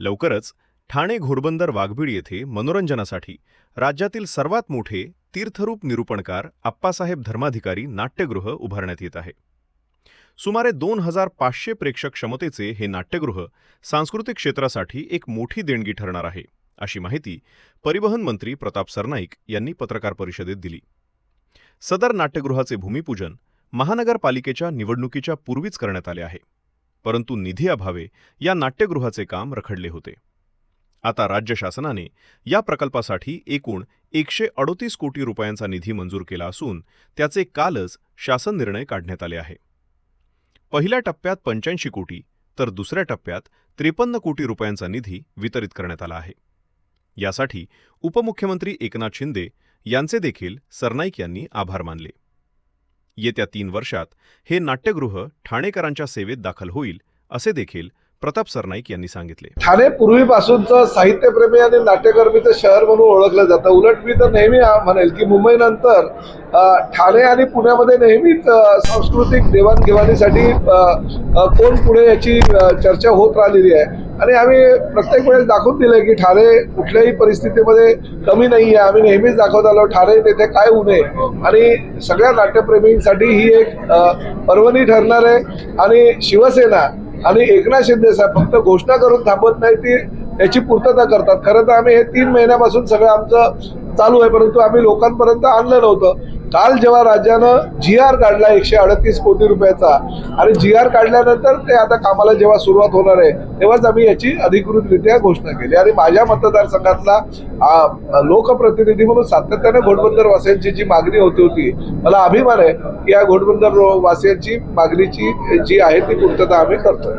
लवकरच ठाणे घोडबंदर वाघबीड येथे मनोरंजनासाठी राज्यातील सर्वात मोठे तीर्थरूप निरूपणकार आप्पासाहेब धर्माधिकारी नाट्यगृह उभारण्यात येत आहे। सुमारे 2500 प्रेक्षक क्षमतेचे हे नाट्यगृह सांस्कृतिक क्षेत्रासाठी एक मोठी देणगी ठरणार आहे, अशी माहिती परिवहन मंत्री प्रताप सरनाईक यांनी पत्रकार परिषदेत दिली। सदर नाट्यगृहाचे भूमिपूजन महानगरपालिकेच्या निवडणुकीच्या पूर्वीच करण्यात आले आहे, परंतु निधी अभावे या नाट्यगृहाचे काम रखडले होते। आता राज्य शासनाने या प्रकल्पासाठी एकूण 138 कोटी रुपयांचा निधी मंजूर केला असून त्याचे कालच शासन निर्णय काढण्यात आले आहे। पहिल्या टप्प्यात 85 कोटी तर दुसऱ्या टप्प्यात 53 कोटी रुपयांचा निधी वितरित करण्यात आला आहे। यासाठी उपमुख्यमंत्री एकनाथ शिंदे यांचे देखील सरनाईक यांनी आभार मानले। येत्या 3 वर्षात हे नाट्यगृह ठाणेकरांच्या सेवेत दाखल होईल, असे देखील प्रताप सरनाईक यांनी सांगितले। ठाणे पूर्वीपासूनचं साहित्यप्रेमी आणि नाट्यकर्मीचं शहर म्हणून ओळखलं जातं। उलट मी तर नेहमी म्हणेल की मुंबईनंतर ठाणे आणि पुण्यामध्ये नेहमीच सांस्कृतिक देवाणघेवाणीसाठी कोण पुढे याची चर्चा होत राहिलेली आहे आणि आम्ही प्रत्येक वेळेस दाखवून दिलंय की ठाणे कुठल्याही परिस्थितीमध्ये कमी नाही आहे। आम्ही नेहमीच दाखवत आलो ठाणे तेथे काय होऊ नये आणि सगळ्या नाट्यप्रेमींसाठी ही एक पर्वणी ठरणार आहे। आणि शिवसेना आणि एकनाथ शिंदे साहेब फक्त घोषणा करून थांबत नाही, ती याची पूर्तता करतात। खरं तर आम्ही हे 3 महिन्यापासून सगळं आमचं चालू आहे, परंतु आम्ही लोकांपर्यंत आणलं नव्हतं। काल जेव्हा राज्यानं GR काढला 138 कोटी रुपयाचा आणि GR काढल्यानंतर ते आता कामाला जेव्हा सुरुवात होणार आहे तेव्हाच आम्ही याची अधिकृतरित्या घोषणा केली। आणि माझ्या मतदारसंघातला लोकप्रतिनिधी म्हणून सातत्याने घोडबंदर वासियांची जी मागणी होती मला अभिमान आहे की या घोडबंदर वासियांची मागणीची जी आहे ती पूर्तता आम्ही करतोय।